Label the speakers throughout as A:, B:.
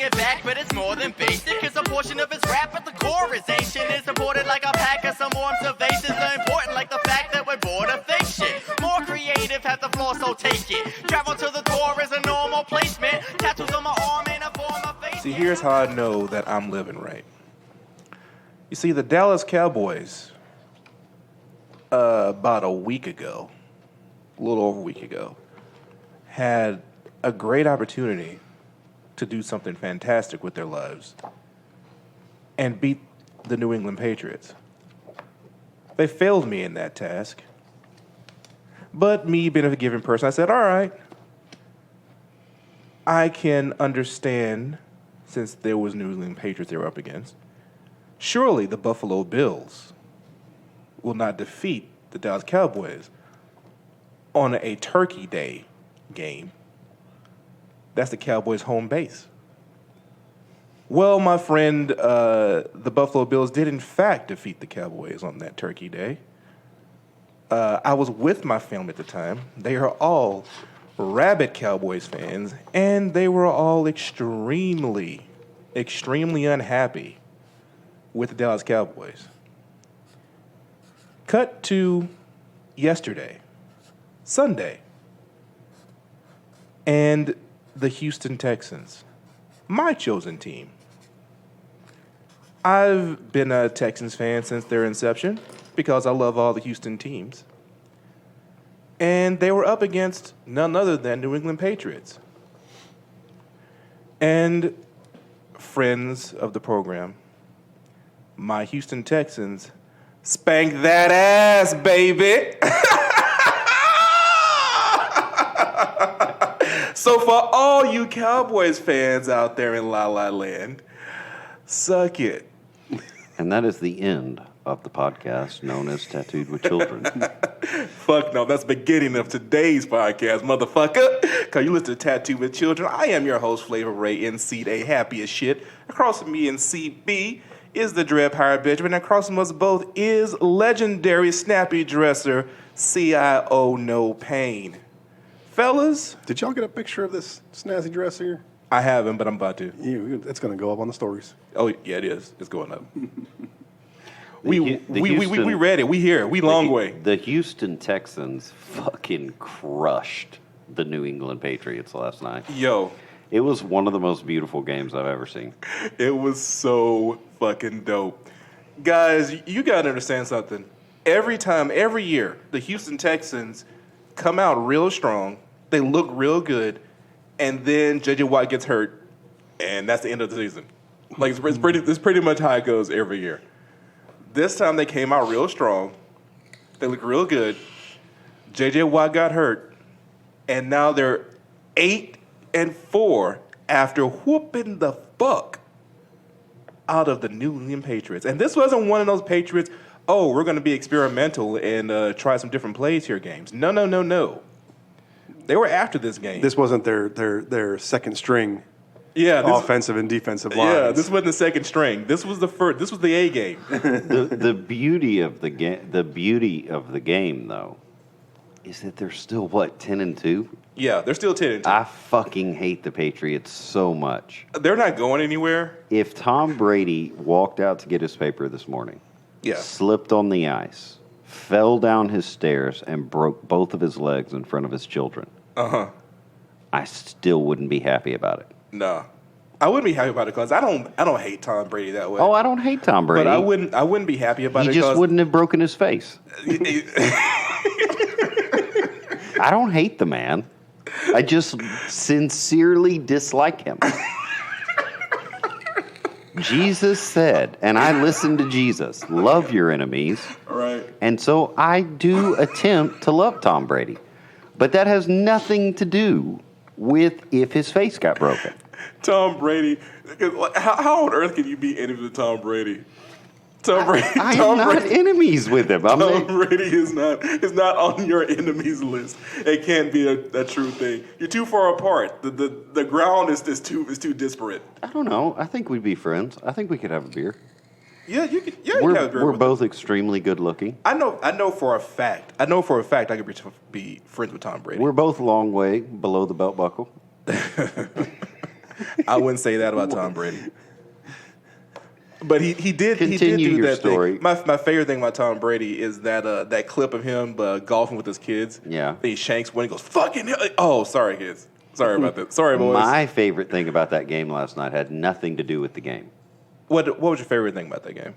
A: it back, but it's more than basic. It's a portion of his rap, but the core is ancient. It's imported like a pack of some more observations are important, like the fact that we're bored of fake shit. More creative, have the floor, so take it. Travel to the core is a normal placement. Tattoos on my arm in a form of face.
B: See, here's how I know that I'm living right. You see, the Dallas Cowboys, about a week ago, a little over a week ago, had a great opportunity to do something fantastic with their lives and beat the New England Patriots. They failed me in that task. But me being a forgiving person, I said, all right, I can understand, since there was New England Patriots they were up against, surely the Buffalo Bills will not defeat the Dallas Cowboys on a Turkey Day game. That's the Cowboys' home base. Well, my friend, the Buffalo Bills did in fact defeat the Cowboys on that Turkey Day. I was with my family at the time. They are all rabid Cowboys fans, and they were all extremely unhappy with the Dallas Cowboys. Cut to yesterday, Sunday, and the Houston Texans, my chosen team. I've been a Texans fan since their inception because I love all the Houston teams. And they were up against none other than New England Patriots. And friends of the program, my Houston Texans spanked that ass, baby. So for all you Cowboys fans out there in La La Land, suck it.
C: And that is the end of the podcast known as Tattooed with Children.
B: Fuck no, that's the beginning of today's podcast, motherfucker. Because you listen to Tattooed with Children. I am your host, Flavor Ray, in seat A, happy as shit. Across from me in seat B is the Dread Pirate Benjamin. And across from us both is legendary snappy dresser, CIO No Pain. Fellas.
D: Did y'all get a picture of this snazzy dress here?
B: I haven't, but I'm about to.
D: It's going to go up on the stories.
B: Oh, yeah, it is. It's going up. We read it. We here. We long way.
C: The Houston Texans fucking crushed the New England Patriots last night.
B: Yo.
C: It was one of the most beautiful games I've ever seen.
B: It was so fucking dope. Guys, you got to understand something. Every year, the Houston Texans come out real strong. They look real good. And then J.J. Watt gets hurt. And that's the end of the season. Like, it's pretty much how it goes every year. This time they came out real strong. They look real good. J.J. Watt got hurt. And now they're 8-4 after whooping the fuck out of the New England Patriots. And this wasn't one of those Patriots, oh, we're going to be experimental and try some different plays here games. No. They were after this game.
D: This wasn't their second string. Offensive and defensive lines.
B: Yeah, this wasn't the second string. This was the first. This was the A game.
C: The beauty of the game, though, is that they're still 10-2.
B: Yeah, they're still 10-2.
C: I fucking hate the Patriots so much.
B: They're not going anywhere.
C: If Tom Brady walked out to get his paper this morning, slipped on the ice, fell down his stairs, and broke both of his legs in front of his children, I still wouldn't be happy about it.
B: No, I wouldn't be happy about it because I don't hate Tom Brady that way.
C: Oh, I don't hate Tom Brady,
B: but I wouldn't be happy about it.
C: He just wouldn't have broken his face. I don't hate the man. I just sincerely dislike him. Jesus said, and I listened to Jesus, love your enemies.
B: Right.
C: And so I do attempt to love Tom Brady. But that has nothing to do with if his face got broken.
B: Tom Brady. How on earth can you be enemies with Tom Brady? I'm
C: not enemies with him.
B: Tom Brady is not on your enemies list. It can't be a true thing. You're too far apart. The ground is too disparate.
C: I don't know. I think we'd be friends. I think we could have a beer.
B: Yeah, you could. Yeah, you could have a beer.
C: We're both extremely good looking.
B: I know for a fact. I could be friends with Tom Brady.
C: We're both a long way below the belt buckle.
B: I wouldn't say that about Tom Brady. But he did
C: Continue
B: do
C: your
B: that
C: story.
B: thing. My favorite thing about Tom Brady is that clip of him golfing with his kids.
C: Yeah.
B: He shanks one. He goes, fucking hell. Oh, sorry, kids. Sorry about that. Sorry, boys.
C: My favorite thing about that game last night had nothing to do with the game.
B: What was your favorite thing about that game?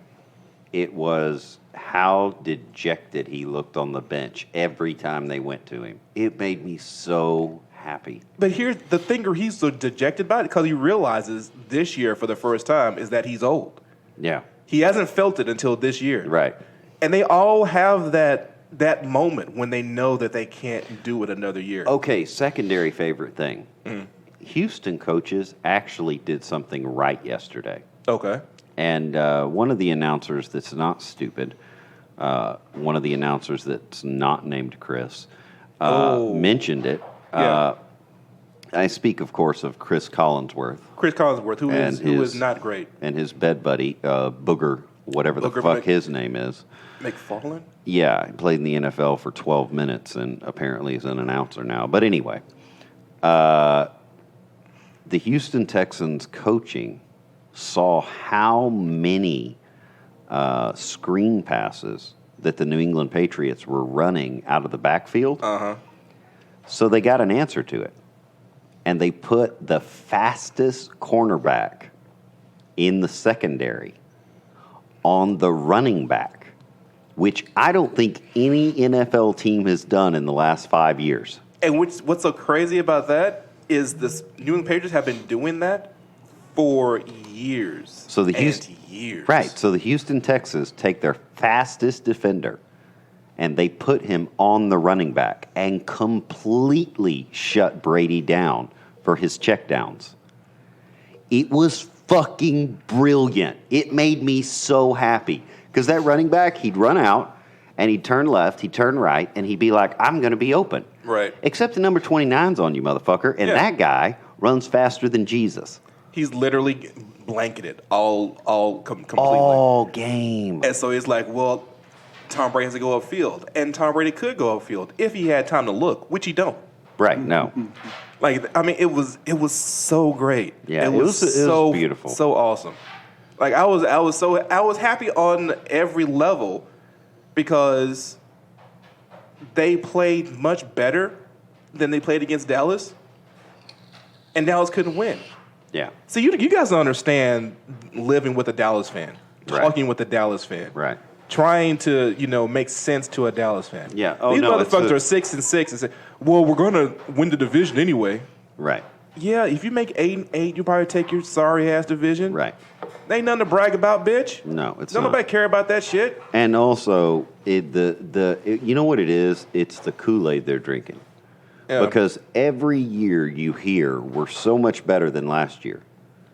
C: It was how dejected he looked on the bench every time they went to him. It made me so happy.
B: But here's the thing where he's so dejected by it because he realizes this year for the first time is that he's old.
C: Yeah.
B: He hasn't felt it until this year.
C: Right.
B: And they all have that moment when they know that they can't do it another year.
C: Okay, secondary favorite thing. Houston coaches actually did something right yesterday.
B: Okay.
C: And one of the announcers that's not stupid, one of the announcers that's not named Chris, mentioned it.
B: Yeah.
C: I speak, of course, of Chris Collinsworth.
B: Chris Collinsworth, who is not great.
C: And his bed buddy, Booger, whatever the fuck his name is.
B: McFarland?
C: Yeah, he played in the NFL for 12 minutes and apparently is an announcer now. But anyway, the Houston Texans coaching saw how many screen passes that the New England Patriots were running out of the backfield. So they got an answer to it. And they put the fastest cornerback in the secondary on the running back, which I don't think any NFL team has done in the last 5 years.
B: And what's so crazy about that is this New England Patriots have been doing that for years.
C: So the
B: years.
C: Right. So the Houston Texans take their fastest defender and they put him on the running back and completely shut Brady down for his checkdowns. It was fucking brilliant. It made me so happy. Because that running back, he'd run out, and he'd turn left, he'd turn right, and he'd be like, I'm going to be open.
B: Right.
C: Except the number 29's on you, motherfucker. And that guy runs faster than Jesus.
B: He's literally blanketed completely.
C: All game.
B: And so it's like, well, Tom Brady has to go upfield. And Tom Brady could go upfield if he had time to look, which he don't.
C: Right, no.
B: Like, I mean, it was so great.
C: Yeah, it was so beautiful.
B: So awesome. Like, I was happy on every level because they played much better than they played against Dallas, and Dallas couldn't win.
C: Yeah.
B: So you guys don't understand living with a Dallas fan, talking with a Dallas fan,
C: right?
B: Trying to make sense to a Dallas fan.
C: Yeah. Oh,
B: these
C: no,
B: motherfuckers are 6-6 and say, "Well, we're gonna win the division anyway."
C: Right.
B: Yeah. If you make 8-8, you probably take your sorry ass division.
C: Right.
B: Ain't nothing to brag about, bitch.
C: No, it's
B: not. Nobody care about that shit.
C: And also, you know what it is? It's the Kool-Aid they're drinking. Yeah. Because every year you hear we're so much better than last year.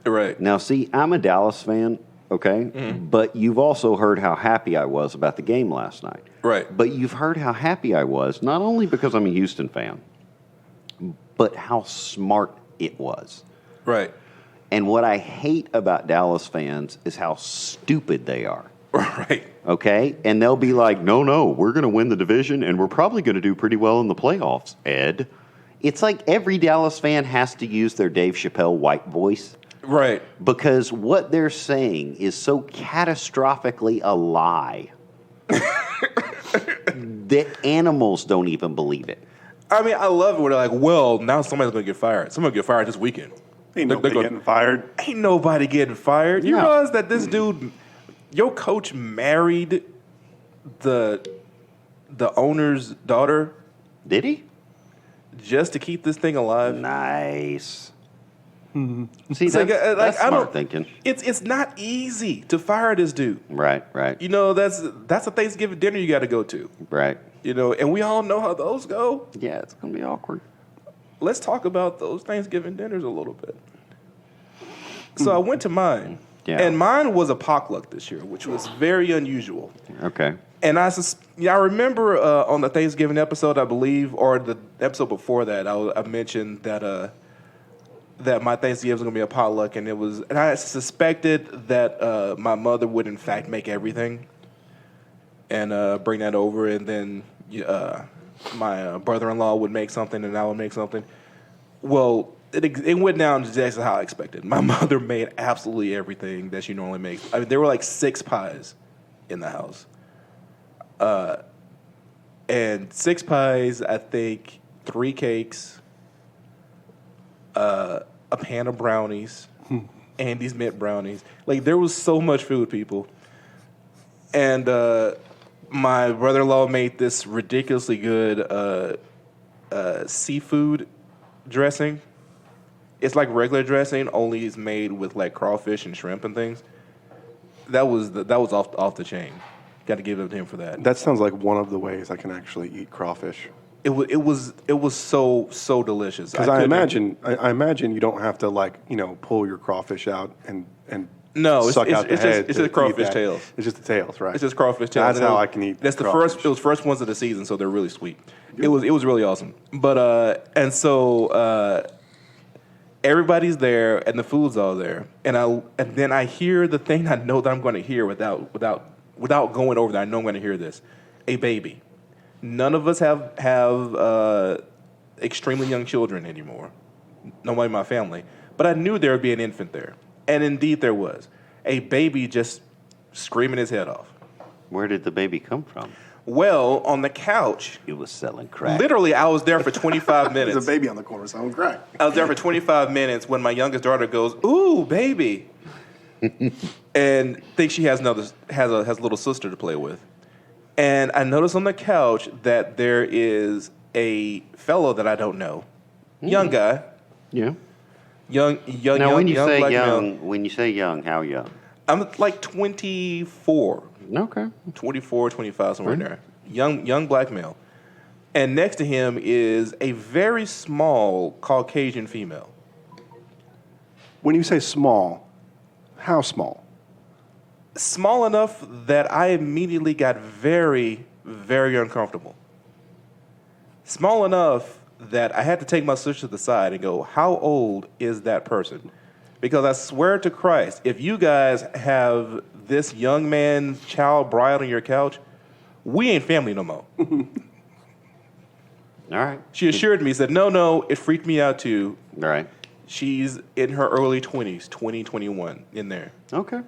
B: Right.
C: Now, see, I'm a Dallas fan, okay? Mm-hmm. But you've also heard how happy I was about the game last night.
B: Right.
C: But you've heard how happy I was, not only because I'm a Houston fan, but how smart it was.
B: Right.
C: And what I hate about Dallas fans is how stupid they are.
B: Right.
C: Okay? And they'll be like, no, we're going to win the division, and we're probably going to do pretty well in the playoffs, Ed. It's like every Dallas fan has to use their Dave Chappelle white voice.
B: Right.
C: Because what they're saying is so catastrophically a lie that animals don't even believe it.
B: I mean, I love it when they're like, well, now somebody's going to get fired. Someone's going to get fired this weekend.
D: Ain't nobody getting fired.
B: Ain't nobody getting fired. You realize that this dude, your coach married the owner's daughter?
C: Did he?
B: Just to keep this thing alive?
C: Nice. Mm-hmm. See,
B: that's
C: smart thinking.
B: It's not easy to fire this dude.
C: Right.
B: That's a Thanksgiving dinner you got to go to.
C: Right.
B: And we all know how those go.
C: Yeah, it's going to be awkward.
B: Let's talk about those Thanksgiving dinners a little bit. So I went to mine, and mine was a potluck this year, which was very unusual.
C: Okay.
B: And I remember on the Thanksgiving episode, I believe, or the episode before that, I mentioned that my Thanksgiving was going to be a potluck, and I suspected that my mother would in fact make everything and bring that over, and then my brother-in-law would make something, and I would make something. Well, it went down exactly how I expected. My mother made absolutely everything that she normally makes. I mean, there were like 6 pies in the house. And 6 pies, I think 3 cakes, a pan of brownies, Andy's mint brownies. Like, there was so much food, people. And my brother-in-law made this ridiculously good seafood dressing. It's like regular dressing, only it's made with like crawfish and shrimp and things. That was off the chain. Got to give it to him for that.
D: That sounds like one of the ways I can actually eat crawfish.
B: It was so delicious.
D: Because I imagine you don't have to pull your crawfish out and suck out the head.
B: It's just crawfish tails.
D: It's just the tails, right?
B: It's just crawfish tails.
D: That's how I can eat.
B: That's the first. It was first ones of the season, so they're really sweet. Good. It was really awesome. But and so everybody's there and the food's all there, and then I hear the thing I know that I'm going to hear without going over that. I know I'm going to hear this. A baby. None of us have extremely young children anymore. Nobody in my family. But I knew there would be an infant there. And indeed there was. A baby just screaming his head off.
C: Where did the baby come from?
B: Well, on the couch.
C: He was selling crack.
B: Literally, I was there for 25 minutes.
D: There's a baby on the corner selling crack.
B: I was there for 25 minutes when my youngest daughter goes, "Ooh, baby." And thinks she has a little sister to play with. And I noticed on the couch that there is a fellow that I don't know. Young guy.
C: Yeah.
B: Young.
C: Now, when you say
B: black
C: young,
B: male.
C: when you say young, how young?
B: I'm like 24.
C: Okay.
B: 24, 25, somewhere in there. Young black male. And next to him is a very small Caucasian female.
D: When you say small, how small?
B: Small enough that I immediately got very, very uncomfortable. Small enough that I had to take my sister to the side and go, how old is that person? Because I swear to Christ, if you guys have this young man, child, bride on your couch, we ain't family no more.
C: All right.
B: She assured me, said, no, it freaked me out too.
C: All right.
B: She's in her early 20s, 20, 21, in there.
C: Okay.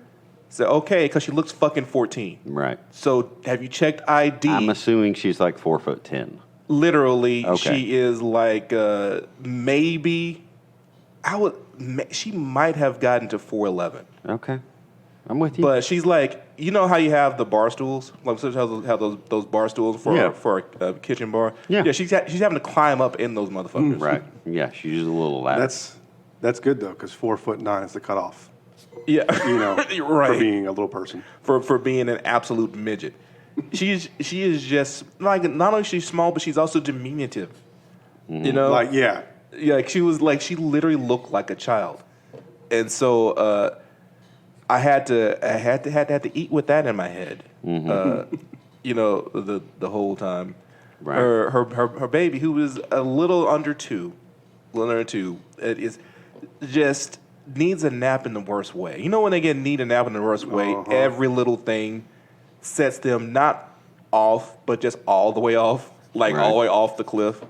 B: So, okay, because she looks fucking 14.
C: Right.
B: So, have you checked ID?
C: I'm assuming she's like 4'10".
B: Literally,
C: okay.
B: She is like she might have gotten to 4'11".
C: Okay. I'm with you.
B: But she's like, you know how you have the bar stools? Like, such have those bar stools for a kitchen bar?
C: Yeah.
B: She's having to climb up in those motherfuckers.
C: Right. Yeah, she uses a little ladder.
D: That's good, though, because 4'9" is the cutoff.
B: Yeah.
D: Right. For being a little person.
B: For being an absolute midget. She is just, like, not only is she small, but she's also diminutive. Mm-hmm. You know?
D: Like, yeah.
B: Yeah, she literally looked like a child. And so I had to eat with that in my head. Mm-hmm. The whole time. Right. Her baby, who was a little under 2, it is just needs a nap in the worst way. You know when they need a nap in the worst way, every little thing sets them not off, but just all the way off, like all the way off the cliff.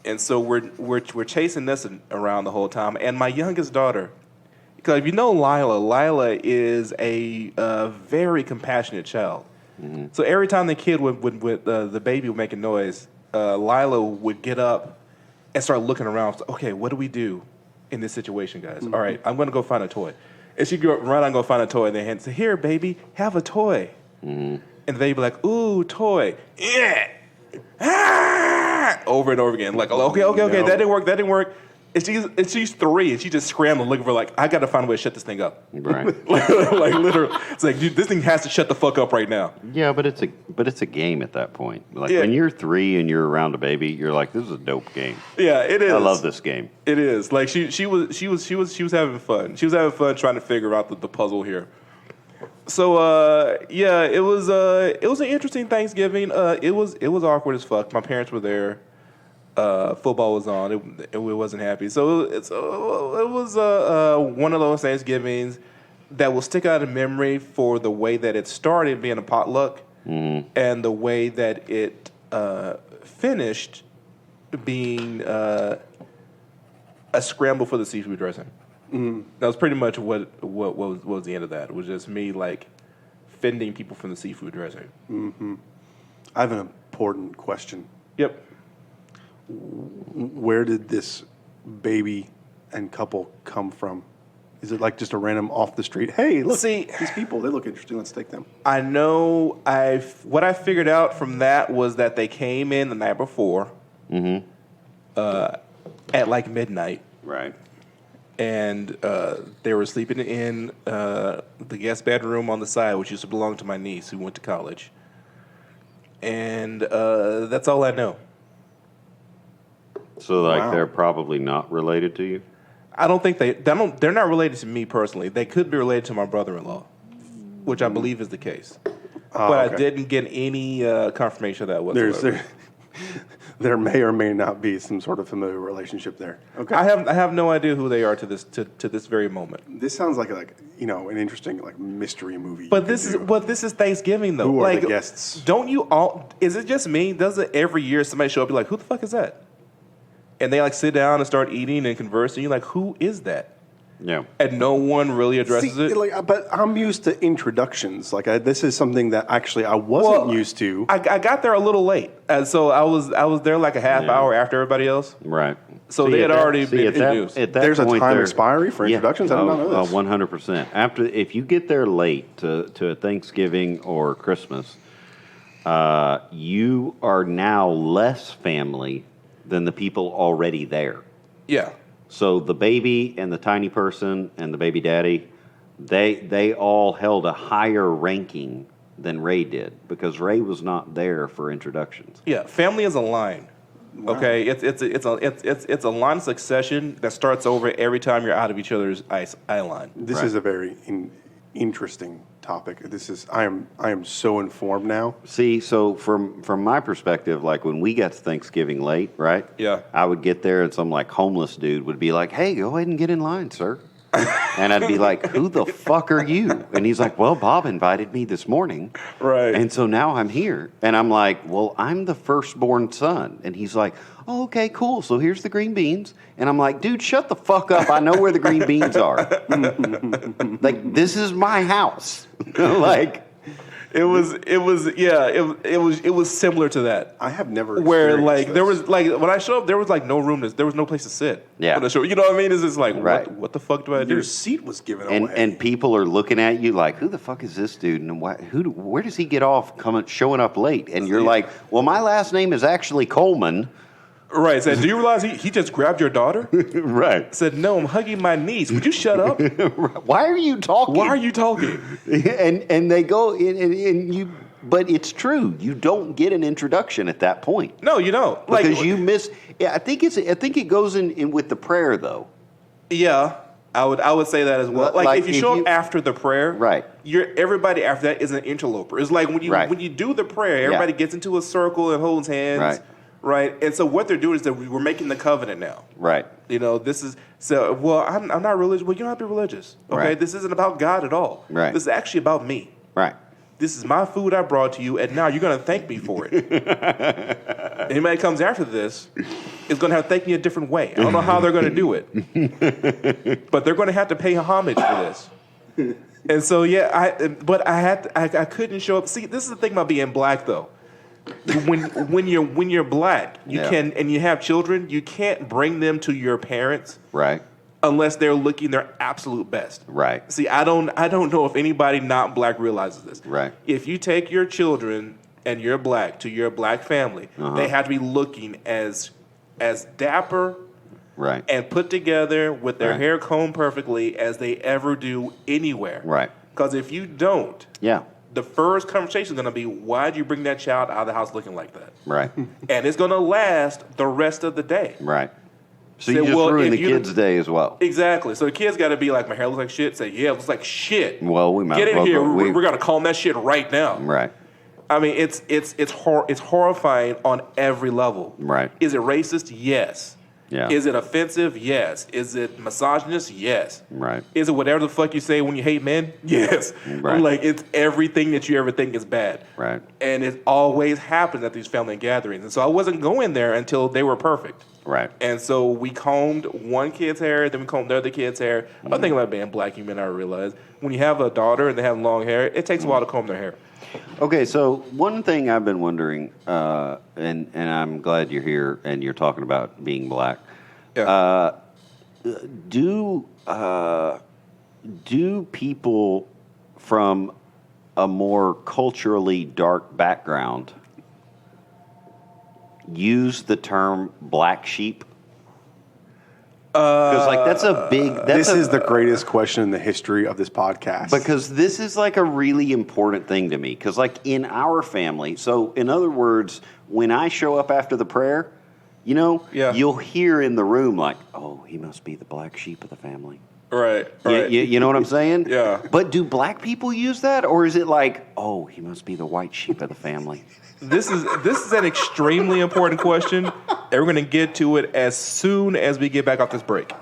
B: And so we're chasing this around the whole time. And my youngest daughter, because if you know Lila is a very compassionate child. Mm-hmm. So every time the kid the baby would make a noise, Lila would get up and start looking around. So, okay, what do we do in this situation, guys? Mm-hmm. All right, I'm going to go find a toy. And she'd run out and go find a toy, and then say, here, baby, have a toy. Mm-hmm. And the baby be like, ooh, toy. Yeah. Ah! Over and over again. Like, okay, that didn't work. And she's 3, and she just scrambled looking for, like, I got to find a way to shut this thing up.
C: Right.
B: like literally. It's like, dude, this thing has to shut the fuck up right now.
C: Yeah, but it's a game at that point. Like, when you're 3 and you're around a baby, you're like, this is a dope game.
B: Yeah, it is.
C: I love this game.
B: It is. Like, she was having fun. She was having fun trying to figure out the puzzle here. So it was an interesting Thanksgiving. It was awkward as fuck. My parents were there. Football was on. It wasn't happy. So it was one of those Thanksgivings that will stick out in memory for the way that it started being a potluck, and the way that it finished being a a scramble for the seafood dressing. That was pretty much what was the end of that. It was just me like fending people from the seafood dressing.
D: I have an important question.
B: Yep.
D: Where did this baby and couple come from? Is it like just a random off the street? Hey, look, these people, they look interesting. Let's take them.
B: I know. What I figured out from that was that they came in the night before, at like midnight,
C: Right.
B: and they were sleeping in the guest bedroom on the side, which used to belong to my niece who went to college. And that's all I know.
C: So, like, they're probably not related to you?
B: I don't think they're not related to me personally. They could be related to my brother-in-law, which I believe is the case. But I didn't get any confirmation of that whatsoever.
D: There may or may not be some sort of familiar relationship there. Okay.
B: I have no idea who they are to this very moment.
D: This sounds like an interesting like mystery movie.
B: But this is Thanksgiving though.
D: Who are the guests?
B: Don't you all? Is it just me? Does it every year somebody show up and be like, who the fuck is that? And they like sit down and start eating and conversing. You're like, who is that?
C: Yeah.
B: And no one really addresses it.
D: But I'm used to introductions. This is something that actually I wasn't used to.
B: I got there a little late, and so I was there like a half hour after everybody else.
C: Right.
B: So they had already been introduced.
D: There's a time expiry for introductions. I don't know this.
C: 100%. If you get there late to Thanksgiving or Christmas, you are now less family than the people already there.
B: Yeah.
C: So the baby and the tiny person and the baby daddy, they all held a higher ranking than Ray did because Ray was not there for introductions.
B: Yeah, family is a line. Wow. Okay, it's a line of succession that starts over every time you're out of each other's eye line.
D: This is a very interesting topic. I am so informed now.
C: See, so from my perspective, like when we got to Thanksgiving late, right?
B: Yeah.
C: I would get there and some like homeless dude would be like, "Hey, go ahead and get in line, sir." And I'd be like, "Who the fuck are you?" And he's like, "Well, Bob invited me this morning."
B: Right.
C: And so now I'm here. And I'm like, "Well, I'm the firstborn son." And he's like, "Oh, okay, cool. So here's the green beans." And I'm like, "Dude, shut the fuck up. I know where the green beans are." Like, this is my house. Like,
B: it was similar to that.
D: I have never
B: where like there was like when I showed up there was like no room there was no place to sit.
C: Yeah.
B: You know what I mean? It's just like
C: right.
B: what the fuck do I do?
D: Your seat was given away.
C: And people are looking at you like, who the fuck is this dude? And where does he get off showing up late? And you're like, well, my last name is actually Coleman.
B: Right. Said, do you realize he just grabbed your daughter?
C: Right.
B: Said, no, I'm hugging my niece. Would you shut up?
C: Why are you talking?
B: Why are you talking?
C: And they go and you. But it's true. You don't get an introduction at that point.
B: No, you don't.
C: Because you miss. Yeah, I think it goes in with the prayer though.
B: Yeah, I would say that as well. Like if you show up after the prayer,
C: right?
B: Everybody after that is an interloper. It's like when you do the prayer, everybody gets into a circle and holds hands.
C: Right.
B: Right, and so what they're doing is that we're making the covenant now.
C: Right.
B: You know, this is so. Well, I'm not religious. Well, you don't have to be religious. Okay,
C: right.
B: This isn't about God at all.
C: Right.
B: This is actually about me.
C: Right.
B: This is my food I brought to you, and now you're going to thank me for it. Anybody that comes after this is going to have to thank me a different way. I don't know how they're going to do it, but they're going to have to pay homage for this. And so, I couldn't show up. See, this is the thing about being black, though. When you're black, you can and you have children, you can't bring them to your parents,
C: right?
B: Unless they're looking their absolute best,
C: right?
B: See, I don't know if anybody not black realizes this,
C: right?
B: If you take your children and you're black to your black family, they have to be looking as dapper,
C: right,
B: and put together with their hair combed perfectly as they ever do anywhere,
C: right?
B: Because if you don't, the first conversation is going to be, why did you bring that child out of the house looking like that?
C: Right.
B: And it's going to last the rest of the day.
C: Right. So you just ruined the kid's day as well.
B: Exactly. So the kid's got to be like, my hair looks like shit. Say, yeah, it looks like shit.
C: Well, we might
B: get in here. We're going to calm that shit right now.
C: Right.
B: I mean, it's horrifying on every level.
C: Right.
B: Is it racist? Yes.
C: Yeah.
B: Is it offensive? Yes. Is it misogynist? Yes.
C: Right.
B: Is it whatever the fuck you say when you hate men? Yes.
C: Right.
B: Like, it's everything that you ever think is bad.
C: Right.
B: And it always happens at these family gatherings. And so I wasn't going there until they were perfect.
C: Right.
B: And so we combed one kid's hair, then we combed the other kid's hair. I'm thinking about being black, you may not realize. When you have a daughter and they have long hair, it takes a while to comb their hair.
C: Okay, so one thing I've been wondering, and I'm glad you're here and you're talking about being black.
B: Yeah.
C: Do people from a more culturally dark background use the term black sheep? Because that's a big.
D: This is the greatest question in the history of this podcast.
C: Because this is like a really important thing to me. Because like in our family, so in other words, when I show up after the prayer, you'll hear in the room like, "Oh, he must be the black sheep of the family."
B: Right.
C: You know what I'm saying?
B: Yeah.
C: But do black people use that, or is it like, "Oh, he must be the white sheep of the family"?
B: This is an extremely important question, and we're going to get to it as soon as we get back off this break.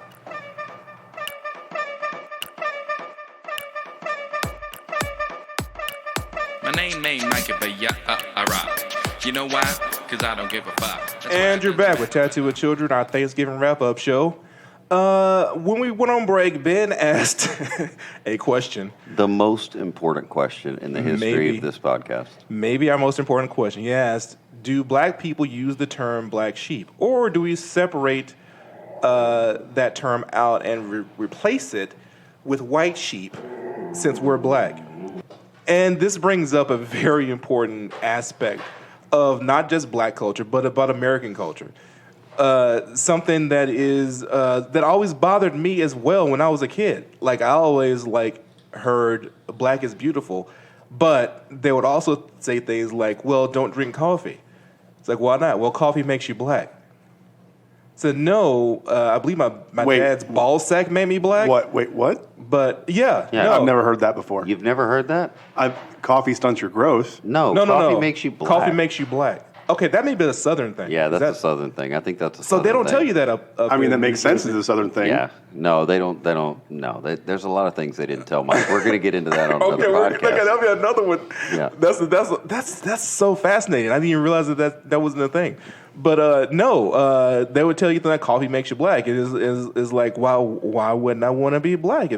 E: My name ain't Mikey, but I rock. You know why? Because I don't give a fuck.
B: And you're back with Tattoo with Children, our Thanksgiving wrap-up show. When we went on break, Ben asked a question.
C: The most important question in the history of this podcast.
B: Maybe our most important question. He asked, do black people use the term black sheep? Or do we separate that term out and replace it with white sheep since we're black? And this brings up a very important aspect of not just black culture, but about American culture. Something that is that always bothered me as well when I was a kid. Like I always heard black is beautiful, but they would also say things like, "Well, don't drink coffee." It's like, why not? Well, coffee makes you black. So no, I believe my dad's ball sack made me black.
D: What? Wait, what?
B: But yeah,
C: Yeah,
B: no.
D: I've never heard that before.
C: You've never heard that?
D: Coffee stunts your growth.
C: No, coffee makes you black.
B: Coffee makes you black. Okay, that may be a Southern thing.
C: Yeah, that's a Southern thing. I think that's a
B: So
C: Southern
B: they don't
C: thing.
B: tell you that
D: I mean, that makes sense as a Southern thing.
C: Yeah. No, they don't. No, there's a lot of things they didn't tell Mike. We're going to get into that on another podcast.
B: Okay, that'll be another one.
C: Yeah.
B: That's so fascinating. I didn't even realize that wasn't a thing. But no, they would tell you that coffee makes you black. It is like, why wouldn't I want to be black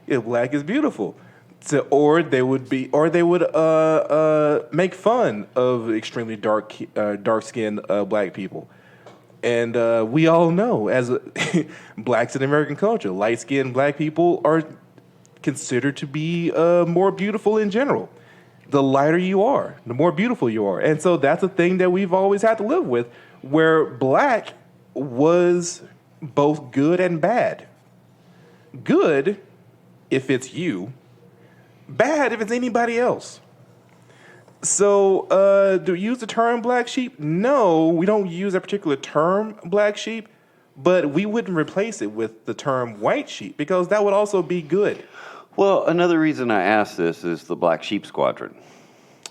B: if black is beautiful? So, or they would make fun of extremely dark skinned black people. And we all know, as blacks in American culture, light skinned black people are considered to be more beautiful in general. The lighter you are, the more beautiful you are. And so that's a thing that we've always had to live with, where black was both good and bad. Good if it's you. Bad if it's anybody else. So, do we use the term black sheep? No, we don't use that particular term, black sheep, but we wouldn't replace it with the term white sheep because that would also be good.
C: Well, another reason I asked this is the Black Sheep Squadron.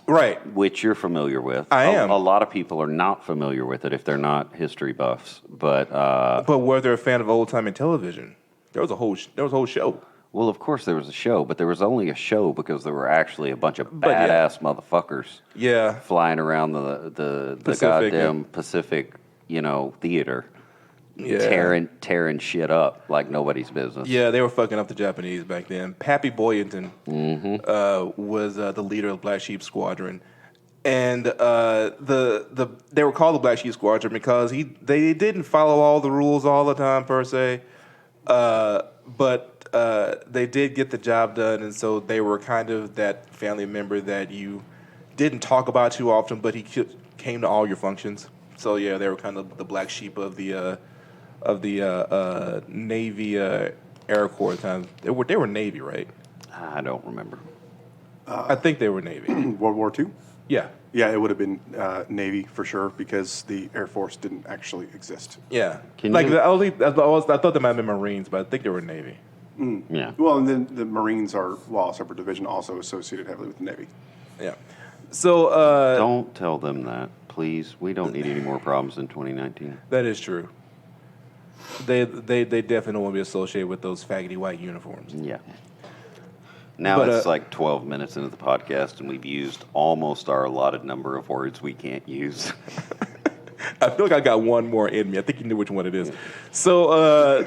B: Right.
C: Which you're familiar with.
B: I am.
C: A lot of people are not familiar with it if they're not history buffs. But
B: were they a fan of old-timey television? There was a whole show.
C: Well, of course there was a show, but there was only a show because there were actually a bunch of badass motherfuckers flying around the
B: Pacific,
C: goddamn Pacific, theater. Yeah. Tearing shit up like nobody's business.
B: Yeah, they were fucking up the Japanese back then. Pappy Boyington was the leader of the Black Sheep Squadron. And they were called the Black Sheep Squadron because they didn't follow all the rules all the time per se, but they did get the job done, and so they were kind of that family member that you didn't talk about too often, but he came to all your functions. So yeah, they were kind of the black sheep of the Navy Air Corps time. They were Navy, right?
C: I don't remember.
B: I think they were Navy.
D: World War II?
B: Yeah.
D: Yeah, it would have been Navy for sure because the Air Force didn't actually exist.
B: Yeah. I thought they might have been Marines, but I think they were Navy.
C: Yeah.
D: Well, and then the Marines are, while a separate division, also associated heavily with the Navy.
B: Yeah. So
C: don't tell them that, please. We don't need any more problems in 2019.
B: That is true. They definitely don't want to be associated with those faggoty white uniforms.
C: Yeah. Now it's like 12 minutes into the podcast, and we've used almost our allotted number of words we can't use.
B: I feel like I got one more in me. I think you knew which one it is. So,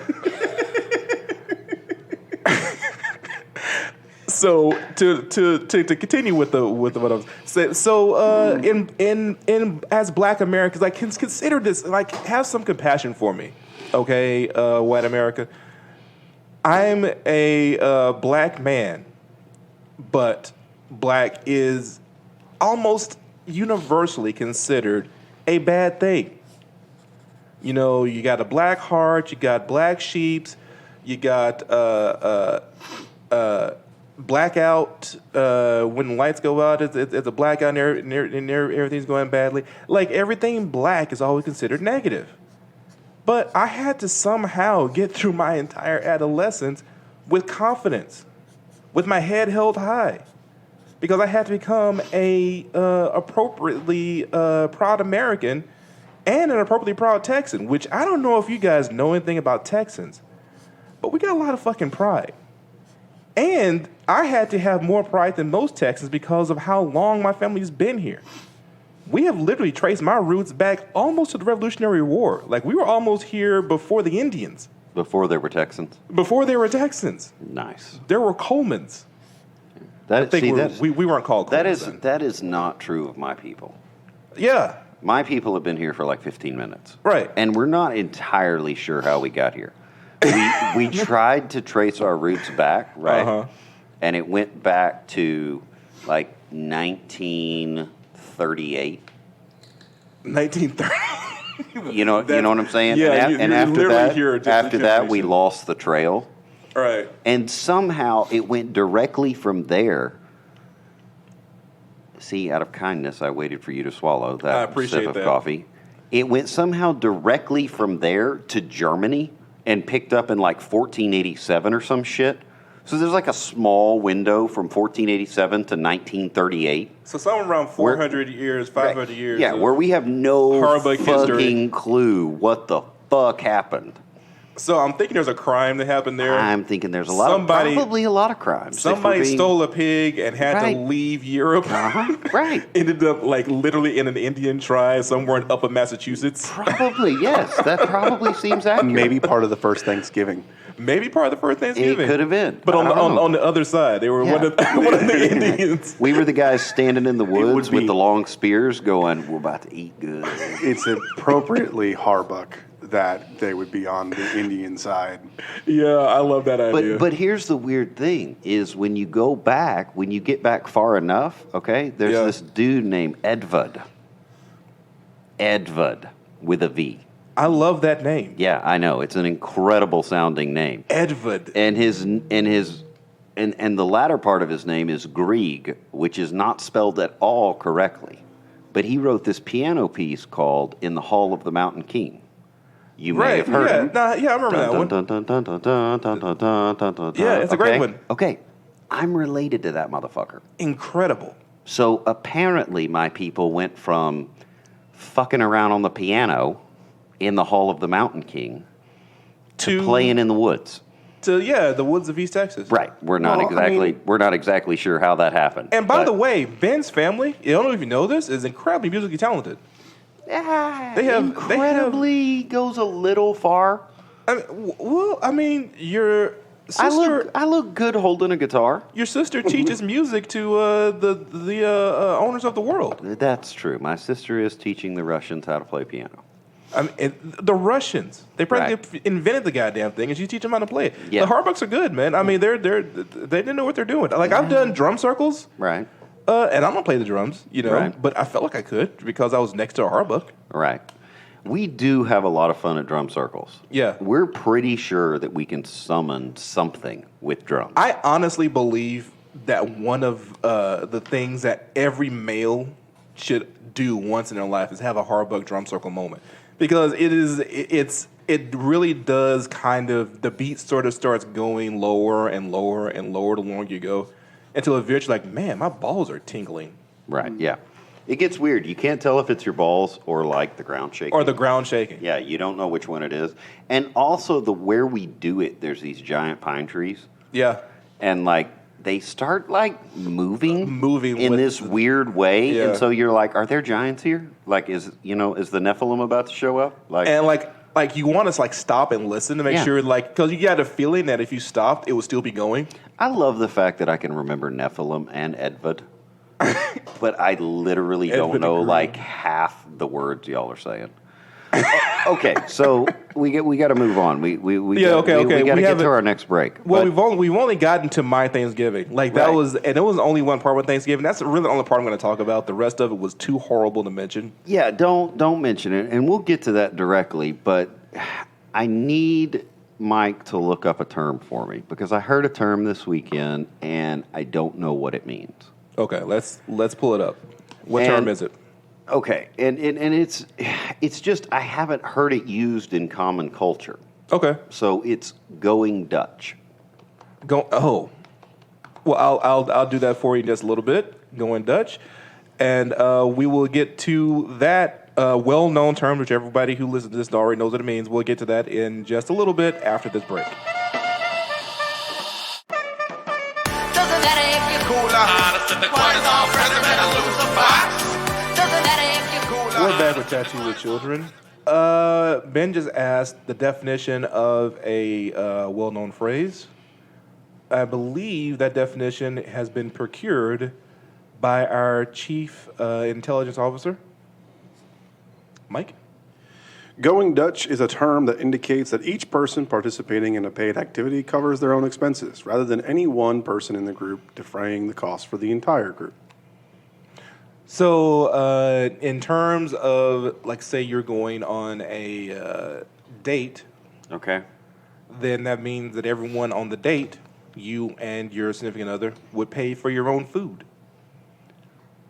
B: so to continue with what I was saying. So, in as Black Americans, like consider this. Like, have some compassion for me, okay, white America. I'm a black man, but black is almost universally considered a bad thing. You know, you got a black heart, you got black sheeps, you got blackout when the lights go out. It's a blackout and everything's going badly. Like, everything black is always considered negative. But I had to somehow get through my entire adolescence with confidence, with my head held high, because I had to become a appropriately proud American and an appropriately proud Texan, which I don't know if you guys know anything about Texans, but we got a lot of fucking pride. And I had to have more pride than most Texans because of how long my family's been here. We have literally traced my roots back almost to the Revolutionary War. Like, we were almost here before the Indians.
C: Before there were Texans?
B: Before there were Texans.
C: Nice.
B: There were Colemans. We weren't called Colemans.
C: That is not true of my people.
B: Yeah.
C: My people have been here for like 15 minutes.
B: Right.
C: And we're not entirely sure how we got here. We tried to trace our roots back, right?
B: Uh-huh.
C: And it went back to like 1938.
B: 1930.
C: You know what I'm saying?
B: Yeah,
C: and after that, we lost the trail.
B: Right.
C: And somehow it went directly from there. See, out of kindness, I waited for you to swallow that sip of coffee. It went somehow directly from there to Germany and picked up in like 1487 or some shit. So there's like a small window from 1487 to 1938.
B: So somewhere around 400 years, 500 years.
C: Yeah, where we have no
B: Harbuck
C: fucking
B: history.
C: Clue what the fuck happened.
B: So I'm thinking there's a crime that happened there.
C: I'm thinking there's probably a lot of crimes.
B: Somebody stole a pig and had to leave Europe.
C: Right.
B: Ended up like literally in an Indian tribe somewhere in upper Massachusetts.
C: Probably, yes. That probably seems accurate.
D: Maybe part of the first Thanksgiving.
B: Maybe part of the first Thanksgiving.
C: It could have been.
B: But on the other side, they were one of the Indians.
C: We were the guys standing in the woods with the long spears going, we're about to eat good.
D: It's appropriately Harbuck that they would be on the Indian side.
B: Yeah, I love that idea.
C: But here's the weird thing, is when you go back, when you get back far enough, okay, there's this dude named Edvard. Edvard with a V.
B: I love that name.
C: Yeah, I know. It's an incredible sounding name.
B: Edvard.
C: And the latter part of his name is Grieg, which is not spelled at all correctly. But he wrote this piano piece called In the Hall of the Mountain King. You may have heard it.
B: I remember that one. Yeah, it's a great one.
C: Okay, I'm related to that motherfucker.
B: Incredible.
C: So apparently my people went from fucking around on the piano in the Hall of the Mountain King to playing in the woods.
B: The woods of East Texas.
C: Right. We're not exactly sure how that happened.
B: And by the way, Ben's family, I don't know if you know this, is incredibly musically talented.
C: Incredibly goes a little far.
B: Your sister.
C: I look good holding a guitar.
B: Your sister teaches music to the owners of the world.
C: That's true. My sister is teaching the Russians how to play piano.
B: The Russians, they practically invented the goddamn thing, and she teach them how to play it.
C: Yeah.
B: The Harbucks are good, man. I mean, they didn't know what they're doing. Like, I've done drum circles,
C: right?
B: And I'm gonna play the drums,
C: right.
B: But I felt like I could because I was next to a Harbuck.
C: Right. We do have a lot of fun at drum circles.
B: Yeah.
C: We're pretty sure that we can summon something with drums.
B: I honestly believe that one of the things that every male should do once in their life is have a Harbuck drum circle moment. Because it really does kind of, the beat sort of starts going lower and lower and lower the longer you go, until eventually, like, man, my balls are tingling.
C: Right, yeah. It gets weird. You can't tell if it's your balls or like the ground shaking.
B: Or the ground shaking.
C: Yeah, you don't know which one it is. And also where we do it, there's these giant pine trees.
B: Yeah.
C: And like they start like moving in
B: with
C: this weird way,
B: Yeah.
C: and so you're like, are there giants here? Like, is the Nephilim about to show up?
B: Like you want to like stop and listen to make sure because you got a feeling that if you stopped, it would still be going.
C: I love the fact that I can remember Nephilim and Edvud, but I literally don't know like half the words y'all are saying. Okay, so we got to move on. We got to get to our next break.
B: Well, we've only gotten to my Thanksgiving. Like that was, and it was only one part with Thanksgiving. That's really the only part I'm going to talk about. The rest of it was too horrible to mention.
C: Yeah, don't mention it, and we'll get to that directly. But I need Mike to look up a term for me because I heard a term this weekend and I don't know what it means.
B: Okay, let's pull it up. What term is it?
C: Okay, and it's just I haven't heard it used in common culture.
B: Okay,
C: so it's going Dutch.
B: Well, I'll do that for you in just a little bit. Going Dutch, and we will get to that well-known term, which everybody who listens to this already knows what it means. We'll get to that in just a little bit after this break.
A: Doesn't matter if you're cooler. Quite president lose the box. Doesn't matter if you're cooler.
B: We're back with Tattoo with Children. Ben just asked the definition of a well-known phrase. I believe that definition has been procured by our chief intelligence officer, Mike.
D: Going Dutch is a term that indicates that each person participating in a paid activity covers their own expenses, rather than any one person in the group defraying the cost for the entire group.
B: So, in terms of, like, say you're going on a date,
C: okay,
B: then that means that everyone on the date, you and your significant other, would pay for your own food.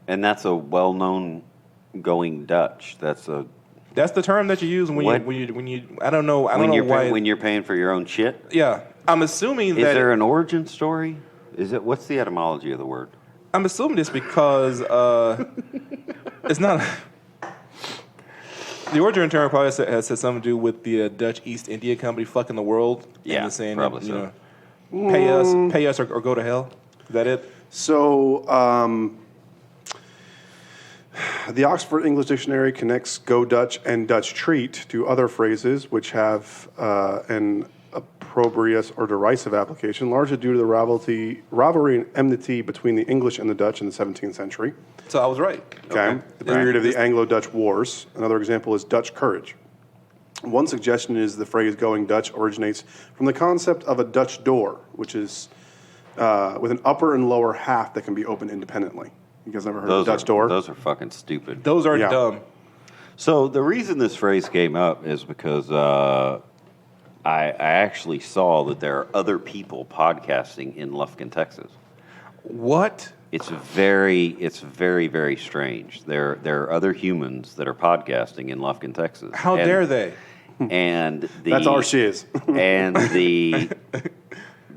D: And that's a well-known going Dutch. That's
B: the term that you use when you I don't know why
C: when you're paying for your own shit.
B: Yeah, I'm assuming that.
C: Is there an origin story? What's the etymology of the word?
B: I'm assuming it's because it's not. The origin term probably has something to do with the Dutch East India Company fucking the world.
C: Yeah,
B: and saying
C: probably
B: that,
C: so.
B: Pay us or go to hell. Is that it?
D: So, the Oxford English Dictionary connects "go Dutch" and "Dutch treat" to other phrases which have an opprobrious or derisive application, largely due to the rivalry and enmity between the English and the Dutch in the 17th century.
B: So I was right.
D: Okay. The period of the Anglo-Dutch Wars. Another example is Dutch courage. One suggestion is the phrase "going Dutch" originates from the concept of a Dutch door, which is with an upper and lower half that can be opened independently. You guys never heard of the Dutch door?
C: Those are fucking stupid.
B: Those are dumb.
C: So the reason this phrase came up is because I actually saw that there are other people podcasting in Lufkin, Texas.
B: What?
C: It's very, very strange. There are other humans that are podcasting in Lufkin, Texas.
B: How dare they?
C: And
D: that's our shiz.
C: And the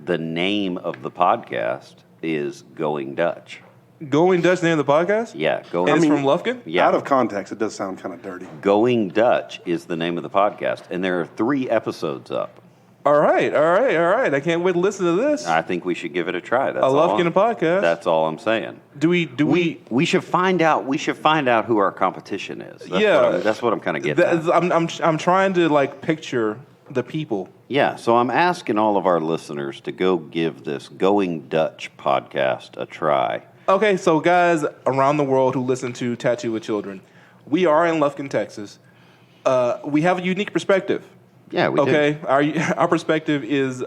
C: name of the podcast is Going Dutch.
B: Going Dutch, name of the podcast?
C: Yeah,
B: Going. And it's from Lufkin?
C: Yeah.
D: Out of context, it does sound kind of dirty.
C: Going Dutch is the name of the podcast, and there are 3 episodes up.
B: All right. I can't wait to listen to this.
C: I think we should give it a try. That's
B: Lufkin podcast.
C: That's all I'm saying.
B: Do we?
C: We should find out. We should find out who our competition is. That's what I'm kind of getting at.
B: I'm trying to picture the people.
C: Yeah, so I'm asking all of our listeners to go give this Going Dutch podcast a try.
B: Okay, so guys around the world who listen to Tattoo with Children, we are in Lufkin, Texas. We have a unique perspective.
C: Yeah, we do.
B: Okay, our perspective is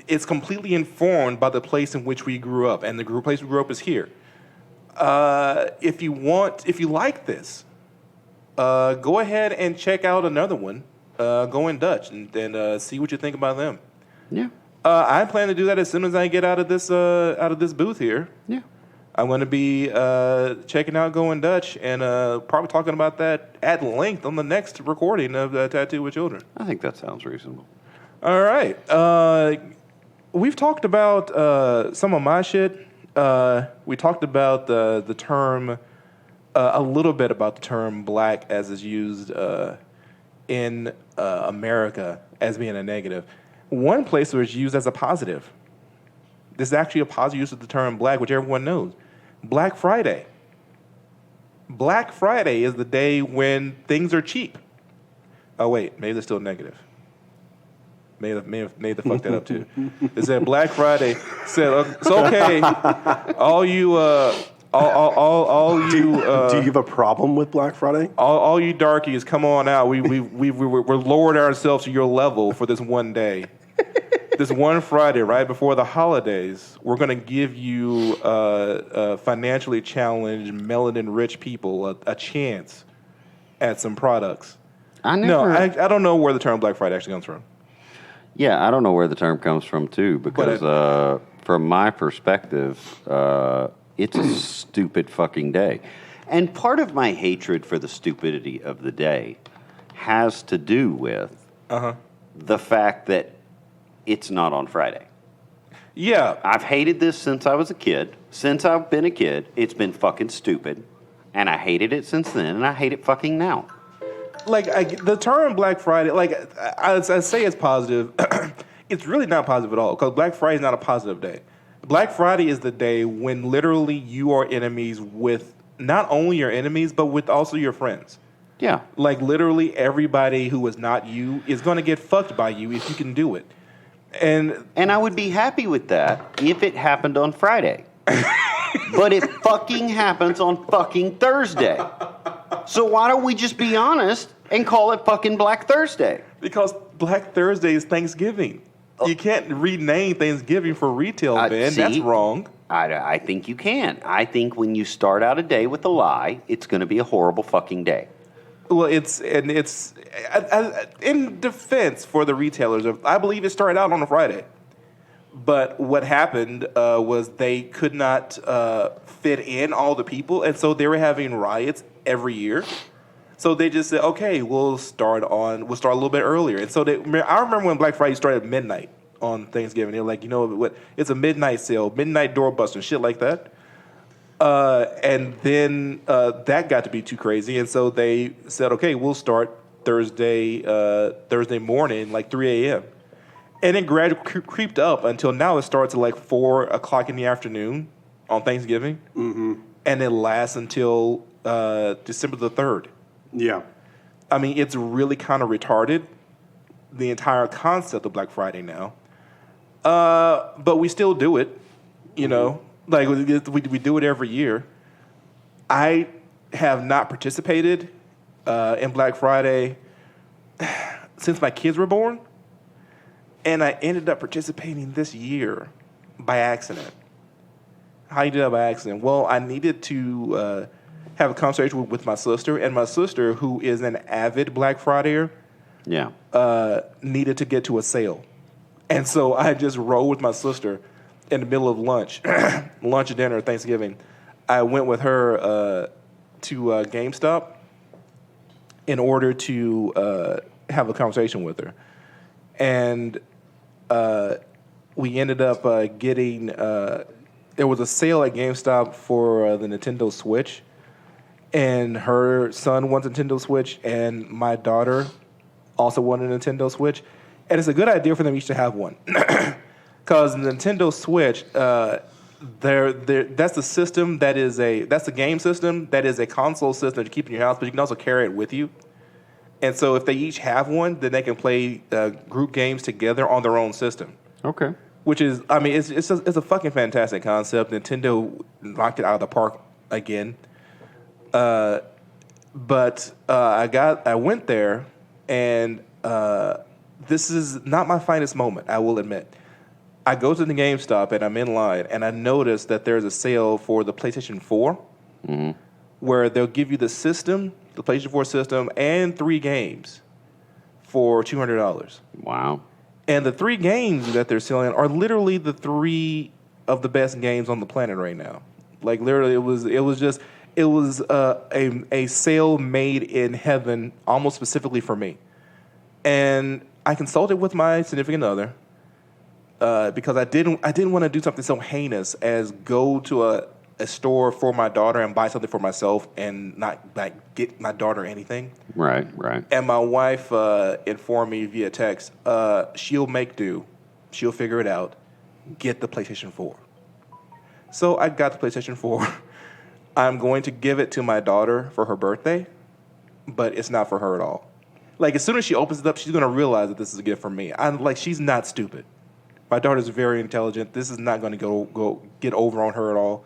B: it's completely informed by the place in which we grew up, and the place we grew up is here. If you like this, go ahead and check out another one, Going Dutch, and see what you think about them.
C: Yeah.
B: I plan to do that as soon as I get out of this booth here.
C: Yeah.
B: I'm going to be checking out Going Dutch and probably talking about that at length on the next recording of Tattoo with Children.
C: I think that sounds reasonable.
B: All right. We've talked about some of my shit. We talked about the term, a little bit about the term black as is used in America as being a negative. One place where it's used as a positive. This is actually a positive use of the term black, which everyone knows. Black Friday. Black Friday is the day when things are cheap. Oh, wait. Maybe they're still negative. May have fucked that up, too. It said Black Friday. Said, it's okay. All you... All you.
D: Do you have a problem with Black Friday?
B: All you darkies, come on out. We're lowering ourselves to your level for this one day. This one Friday, right before the holidays, we're going to give you financially challenged, melanin-rich people a chance at some products. I don't know where the term Black Friday actually comes from.
C: Yeah, I don't know where the term comes from, too, because from my perspective, it's a stupid fucking day. And part of my hatred for the stupidity of the day has to do with the fact that it's not on Friday.
B: Yeah.
C: I've hated this since I was a kid. Since I've been a kid, it's been fucking stupid. And I hated it since then, and I hate it fucking now.
B: Like, the term Black Friday, like, I say it's positive. It's really not positive at all, because Black Friday is not a positive day. Black Friday is the day when literally you are enemies with not only your enemies, but with also your friends.
C: Yeah.
B: Like, literally everybody who is not you is going to get fucked by you if you can do it. And
C: I would be happy with that if it happened on Friday. But it fucking happens on fucking Thursday. So why don't we just be honest and call it fucking Black Thursday?
B: Because Black Thursday is Thanksgiving. You can't rename Thanksgiving for retail, Ben. That's wrong.
C: I think you can. I think when you start out a day with a lie, it's going to be a horrible fucking day.
B: Well, it's in defense for the retailers. I believe it started out on a Friday, but what happened was they could not fit in all the people, and so they were having riots every year. So they just said, "Okay, we'll start a little bit earlier." And so I remember when Black Friday started at midnight on Thanksgiving. They're like, you know what? It's a midnight sale, midnight doorbuster, shit like that. And then that got to be too crazy, and so they said, "Okay, we'll start Thursday morning, like 3 a.m." And it gradually creeped up until now. It starts at like 4 o'clock in the afternoon on Thanksgiving, and it lasts until December the 3rd.
D: Yeah,
B: I mean, it's really kind of retarded, the entire concept of Black Friday now. But we still do it, you know. Like, we do it every year. I have not participated in Black Friday since my kids were born. And I ended up participating this year by accident. How you did that by accident? Well, I needed to have a conversation with my sister. And my sister, who is an avid Black Fridayer, needed to get to a sale. And so I just rode with my sister in the middle of lunch, dinner, Thanksgiving. I went with her to GameStop in order to have a conversation with her. And we ended up getting, there was a sale at GameStop for the Nintendo Switch. And her son wants a Nintendo Switch, and my daughter also wanted a Nintendo Switch. And it's a good idea for them each to have one. Because the Nintendo Switch, that's the system that's the game system that is a console system to keep in your house, but you can also carry it with you. And so if they each have one, then they can play group games together on their own system. Okay. Which is, I mean, it's a fucking fantastic concept. Nintendo knocked it out of the park again. But I went there, and this is not my finest moment, I will admit. I go to the GameStop, and I'm in line, and I notice that there's a sale for the PlayStation 4, where they'll give you the system, the PlayStation 4 system, and 3 games for $200. Wow. And the 3 games that they're selling are literally the 3 of the best games on the planet right now. Like, literally, it was a sale made in heaven, almost specifically for me. And I consulted with my significant other because I didn't want to do something so heinous as go to a store for my daughter and buy something for myself and not like get my daughter anything. Right. And my wife informed me via text, she'll make do. She'll figure it out. get the PlayStation 4. So I got the PlayStation 4. I'm going to give it to my daughter for her birthday, but it's not for her at all. Like, as soon as she opens it up, she's going to realize that this is a gift from me. She's not stupid. My daughter's very intelligent. This is not going to go get over on her at all.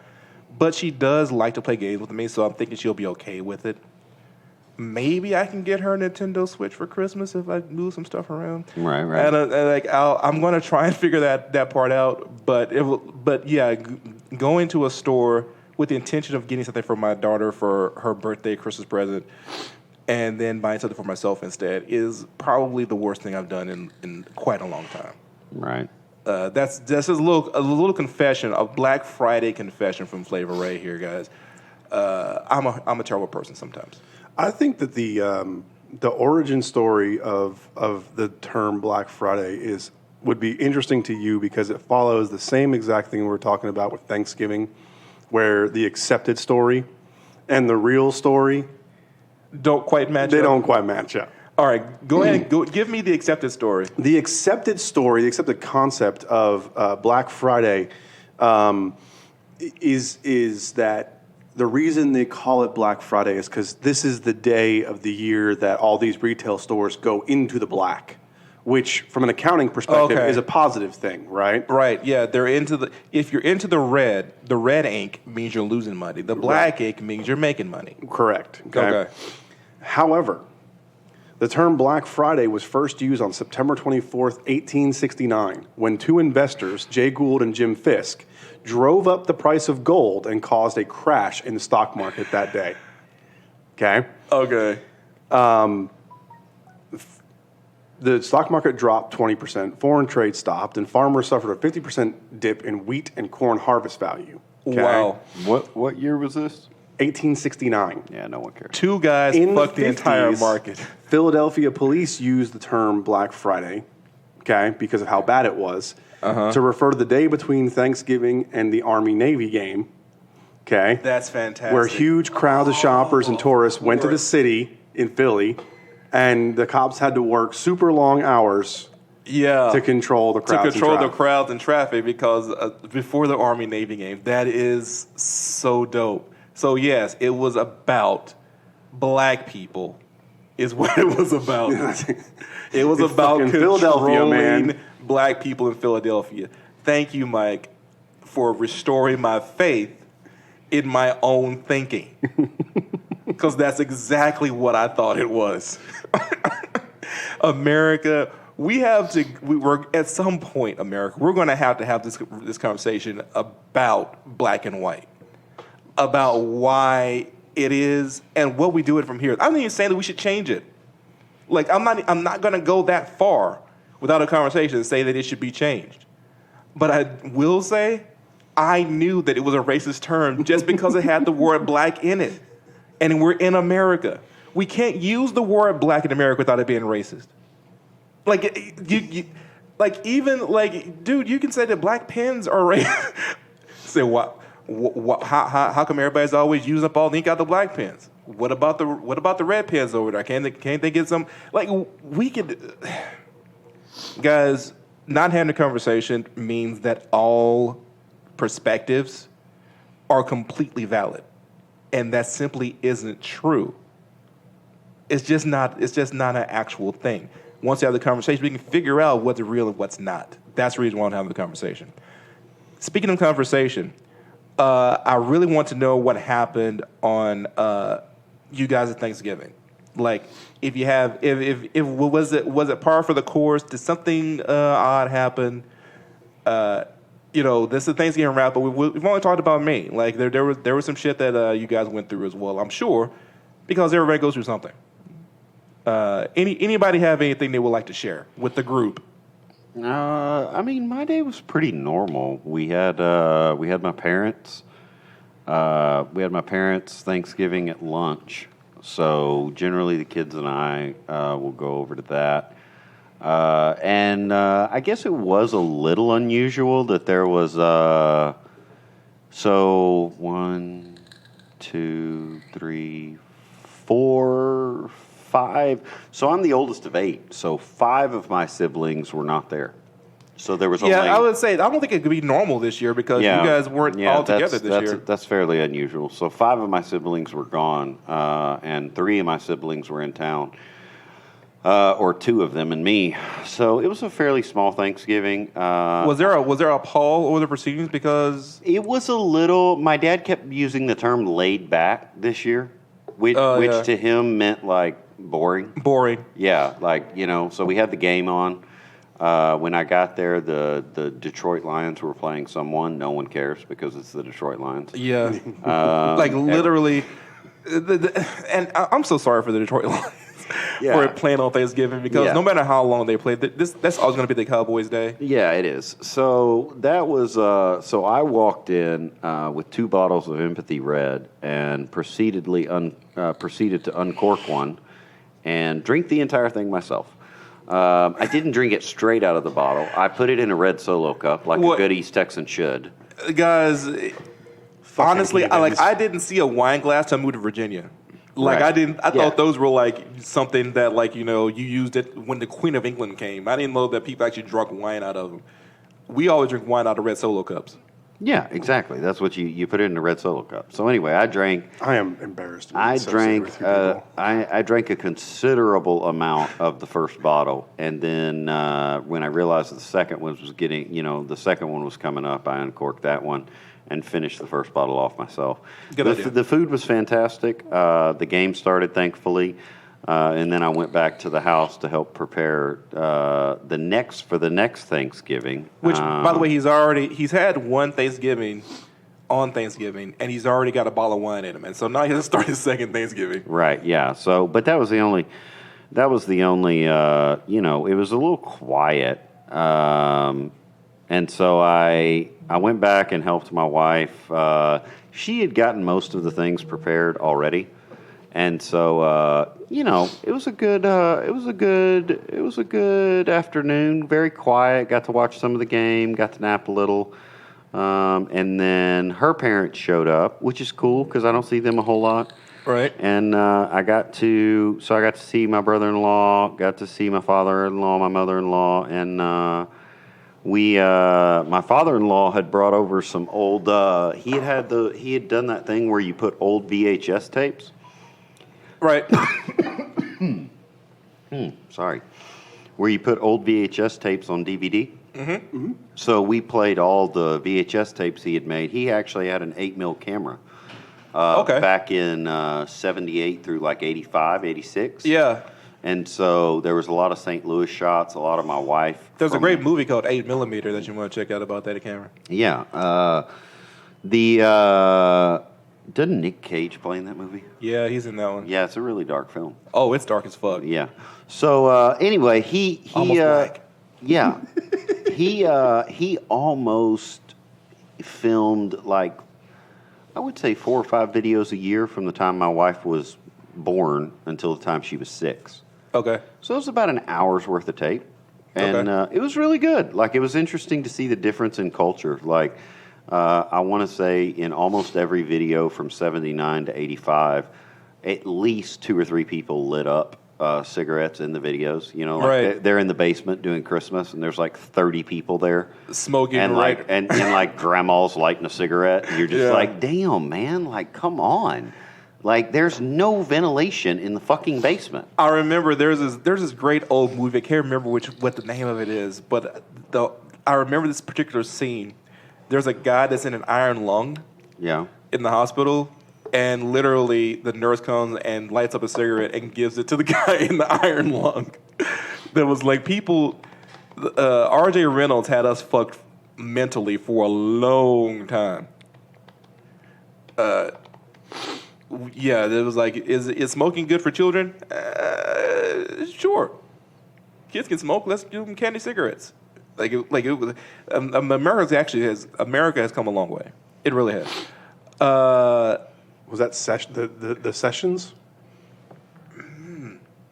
B: But she does like to play games with me, so I'm thinking she'll be okay with it. Maybe I can get her a Nintendo Switch for Christmas if I move some stuff around.
C: Right.
B: And I'm going to try and figure that part out. But going to a store with the intention of getting something for my daughter for her birthday, Christmas present, and then buying something for myself instead is probably the worst thing I've done in quite a long time.
C: Right.
B: That's just a little confession, a Black Friday confession from Flavor Ray here, guys. I'm a terrible person sometimes.
D: I think that the origin story of the term Black Friday would be interesting to you because it follows the same exact thing we were talking about with Thanksgiving, where the accepted story and the real story
B: don't quite match up.
D: They don't quite match up.
B: All right, go ahead. Give me the accepted story.
D: The accepted story, the accepted concept of Black Friday is that the reason they call it Black Friday is because this is the day of the year that all these retail stores go into the black, which from an accounting perspective is a positive thing, right?
B: Right, yeah. If you're into the red ink means you're losing money. The black ink means you're making money.
D: Correct. Okay. However, the term Black Friday was first used on September 24th, 1869, when two investors, Jay Gould and Jim Fisk, drove up the price of gold and caused a crash in the stock market that day. Okay?
B: Okay.
D: The stock market dropped 20%, foreign trade stopped, and farmers suffered a 50% dip in wheat and corn harvest value. Okay?
B: Wow.
C: What year was this?
D: 1869.
C: Yeah, no one cares.
B: Two guys fucked the entire market.
D: Philadelphia police used the term Black Friday, okay, because of how bad it was, to refer to the day between Thanksgiving and the Army-Navy game, okay?
B: That's fantastic.
D: Where huge crowds of shoppers and tourists went to the city in Philly, and the cops had to work super long hours to control the crowds.
B: To control the crowds and traffic because before the Army-Navy game. That is so dope. So, yes, it was about black people is what it was about. It was about controlling Philadelphia, man. Black people in Philadelphia. Thank you, Mike, for restoring my faith in my own thinking. Because that's exactly what I thought it was. America, we're at some point, America, we're going to have this conversation about black and white. About why it is and what we do it from here. I'm not even saying that we should change it. Like, I'm not going to go that far without a conversation and say that it should be changed. But I will say I knew that it was a racist term just because it had the word black in it. And we're in America. We can't use the word black in America without it being racist. Like, dude, you can say that black pens are racist. Say what? How come everybody's always using up all the ink out the black pens? What about the red pens over there? Can't they get some? Like, we could, guys. Not having a conversation means that all perspectives are completely valid, and that simply isn't true. It's just not an actual thing. Once you have the conversation, we can figure out what's real and what's not. That's the reason why I'm having the conversation. Speaking of conversation. I really want to know what happened on you guys at Thanksgiving. Like, if you have, if was it par for the course? Did something odd happen? This is Thanksgiving wrap, but we've only talked about me. Like, there was some shit that you guys went through as well. I'm sure, because everybody goes through something. Anybody have anything they would like to share with the group?
C: I mean, my day was pretty normal. We had my parents. We had my parents' Thanksgiving at lunch. So generally, the kids and I will go over to that. And I guess it was a little unusual that there was. So 1, 2, 3, 4, 5. So I'm the oldest of 8. So 5 of my siblings were not there. So there was
B: I would say, I don't think it could be normal this year because you guys weren't all together this year.
C: That's fairly unusual. So 5 of my siblings were gone, and 3 of my siblings were in town, or 2 of them and me. So it was a fairly small Thanksgiving.
B: Was there a poll over the proceedings? Because
C: it was a little. My dad kept using the term "laid back" this year, which to him meant like boring.
B: Boring.
C: Yeah, so we had the game on. When I got there, the Detroit Lions were playing someone. No one cares because it's the Detroit Lions.
B: Yeah. Literally. And I'm so sorry for the Detroit Lions for playing on Thanksgiving because no matter how long they played, that's always going to be the Cowboys' day. Yeah,
C: it is. So that was. So I walked in with 2 bottles of Empathy Red and proceeded to uncork one and drink the entire thing myself. I didn't drink it straight out of the bottle. I put it in a red Solo cup like a good East Texan should.
B: Guys, honestly, I didn't see a wine glass till I moved to Virginia. I thought those were like something that you used it when the Queen of England came. I didn't know that people actually drank wine out of them. We always drink wine out of red Solo cups.
C: Yeah, exactly. That's what you put it in a red Solo cup. So anyway, I drank.
D: I am embarrassed.
C: I drank a considerable amount of the first bottle, and then when I realized that the second one was coming up, I uncorked that one and finished the first bottle off myself. The food was fantastic. The game started, thankfully. And then I went back to the house to help prepare the next Thanksgiving.
B: Which, by the way, he's had one Thanksgiving on Thanksgiving, and he's already got a bottle of wine in him, and so now he has to start his second Thanksgiving.
C: Right. Yeah. So, but that was the only. It was a little quiet, and so I went back and helped my wife. She had gotten most of the things prepared already. And so, it was a good afternoon. Very quiet. Got to watch some of the game. Got to nap a little. And then her parents showed up, which is cool because I don't see them a whole lot.
B: Right.
C: And I got to see my brother-in-law. Got to see my father-in-law, my mother-in-law, and my father-in-law had brought over some old. He had done that thing where you put old VHS tapes.
B: Right.
C: Sorry. Where you put old VHS tapes on DVD.
B: Mm-hmm. Mm-hmm.
C: So we played all the VHS tapes he had made. He actually had an 8mm camera. Back in 78 through like 85, 86.
B: Yeah.
C: And so there was a lot of St. Louis shots, a lot of my wife.
B: There's a great movie called 8mm that you want to check out about that camera.
C: Yeah. Doesn't Nick Cage play in that movie?
B: Yeah, he's in that one.
C: Yeah, it's a really dark film.
B: Oh, it's dark as fuck.
C: Yeah. So anyway, he
B: almost black.
C: Yeah, he almost filmed like I would say 4 or 5 videos a year from the time my wife was born until the time she was 6.
B: Okay.
C: So it was about an hour's worth of tape, and it was really good. Like it was interesting to see the difference in culture. Like. I want to say in almost every video from 79 to 85, at least 2 or 3 people lit up cigarettes in the videos. They're in the basement doing Christmas, and there's like 30 people there
B: smoking,
C: and like grandma's lighting a cigarette. And you're just like, damn, man, like come on. Like, there's no ventilation in the fucking basement.
B: I remember there's this great old movie. I can't remember what the name of it is, but I remember this particular scene. There's a guy that's in an iron lung in the hospital, and literally the nurse comes and lights up a cigarette and gives it to the guy in the iron lung. There was like people, R.J. Reynolds had us fucked mentally for a long time. Yeah, it was like, is smoking good for children? Sure. Kids can smoke. Let's give them candy cigarettes. America has come a long way. It really has.
D: Was that the sessions?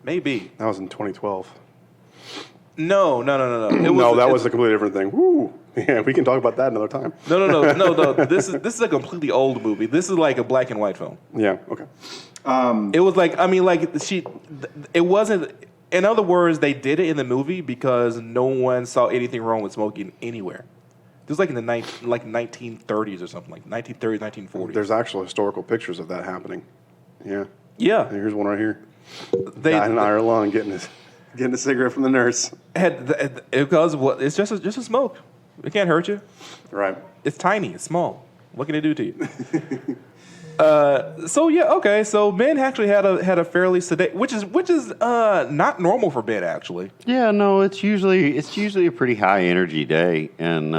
B: Maybe.
D: That was in 2012.
B: No.
D: That was a completely different thing. Woo. Yeah, we can talk about that another time.
B: No. This is a completely old movie. This is like a black and white film.
D: Yeah. Okay.
B: It was like, it wasn't. In other words, they did it in the movie because no one saw anything wrong with smoking anywhere. This was like in the 1930s or something, like 1930s, 1940s.
D: There's actual historical pictures of that happening. Yeah.
B: Yeah.
D: Here's one right here. Guy in Ireland getting a cigarette from the nurse.
B: Because it's just a smoke. It can't hurt you.
D: Right.
B: It's tiny. It's small. What can it do to you? So Ben actually had a fairly sedate, which is not normal for Ben actually.
C: Yeah, no, it's usually a pretty high energy day, and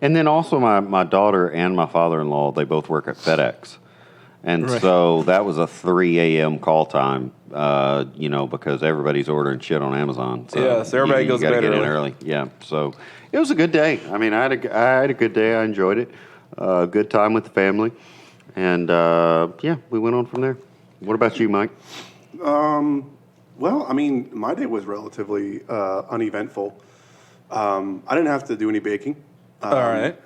C: then also my daughter and my father-in-law, they both work at FedEx, and so that was a 3 a.m. call time, because everybody's ordering shit on Amazon. So
B: so everybody goes
C: to
B: bed
C: get in early. Yeah, so it was a good day. I mean, I had a good day. I enjoyed it. Good time with the family. And, we went on from there. What about you, Mike?
D: Well, I mean, my day was relatively uneventful. I didn't have to do any baking.
B: All right.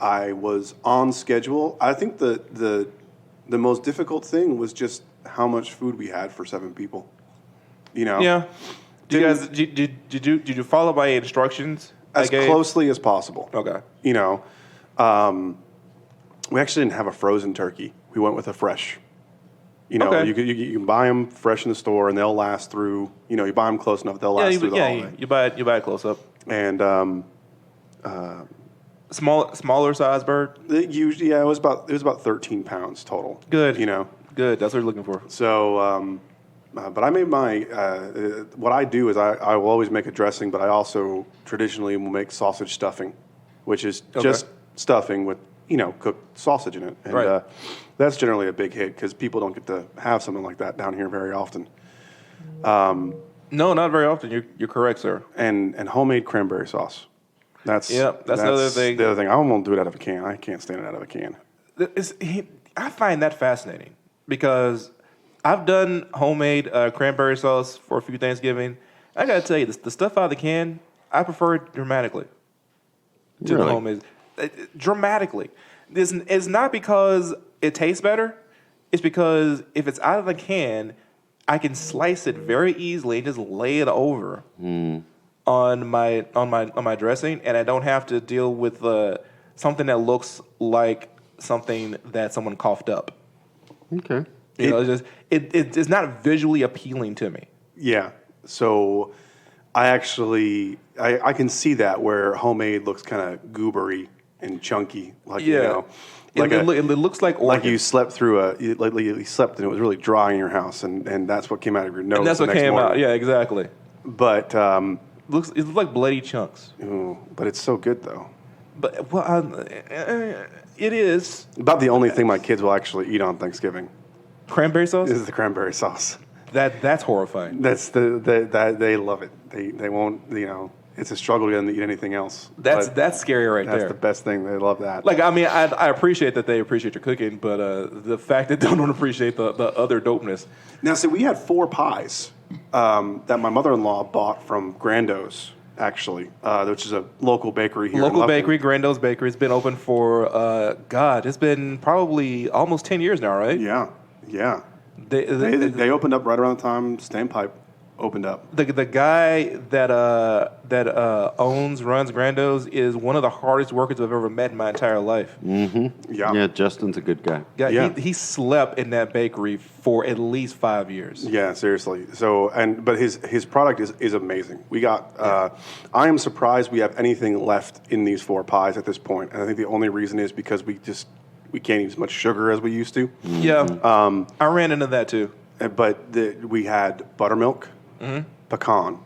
D: I was on schedule. I think the most difficult thing was just how much food we had for 7 people.
B: Yeah. Did you follow my instructions?
D: As closely as possible.
B: Okay.
D: We actually didn't have a frozen turkey. We went with a fresh. You can buy them fresh in the store, and they'll last through. You buy them close enough, they'll last through the holiday.
B: You buy it close up.
D: And
B: smaller size bird.
D: Usually, it was about 13 pounds total.
B: Good. Good. That's what you're looking for.
D: So, but I made my. What I do is I will always make a dressing, but I also traditionally will make sausage stuffing, which is just stuffing with cooked sausage in it. And that's generally a big hit because people don't get to have something like that down here very often.
B: No, not very often. You're correct, sir.
D: And homemade cranberry sauce. That's
B: another thing.
D: The other thing. I won't do it out of a can. I can't stand it out of a can.
B: I find that fascinating because I've done homemade cranberry sauce for a few Thanksgiving. I got to tell you, the stuff out of the can, I prefer it dramatically to the homemade. Dramatically. It's not because it tastes better. It's because if it's out of the can, I can slice it very easily and just lay it over on my dressing, and I don't have to deal with something that looks like something that someone coughed up.
C: Okay.
B: It's not visually appealing to me.
D: Yeah. So I can see that where homemade looks kind of goobery and chunky,
B: it looks like organ.
D: Like you slept through you slept and it was really dry in your house, and that's what came out of your nose.
B: And that's what came out. Yeah, exactly.
D: But
B: it looks like bloody chunks.
D: Ooh, but it's so good though.
B: But it is
D: about the only thing my kids will actually eat on Thanksgiving.
B: Cranberry sauce
D: is the cranberry sauce.
B: That's horrifying.
D: That's they love it. They won't. It's a struggle to get them to eat anything else.
B: That's scary right there.
D: That's the best thing. They love that.
B: I appreciate that they appreciate your cooking, but the fact that they don't appreciate the other dopeness.
D: Now, see, we had 4 pies that my mother-in-law bought from Grando's, actually, which is a local bakery here.
B: Local bakery, Grando's Bakery. It's been open for, it's been probably almost 10 years now, right?
D: Yeah. They opened up right around the time Standpipe opened up.
B: The guy that runs Grando's is one of the hardest workers I've ever met in my entire life.
C: Mm-hmm. Yeah, Justin's a good guy.
B: Yeah. He slept in that bakery for at least 5 years.
D: Yeah, seriously. So but his product is amazing. We got. I am surprised we have anything left in these 4 pies at this point, and I think the only reason is because we can't eat as much sugar as we used to.
B: Yeah. I ran into that too.
D: But we had buttermilk. Mm-hmm. Pecan,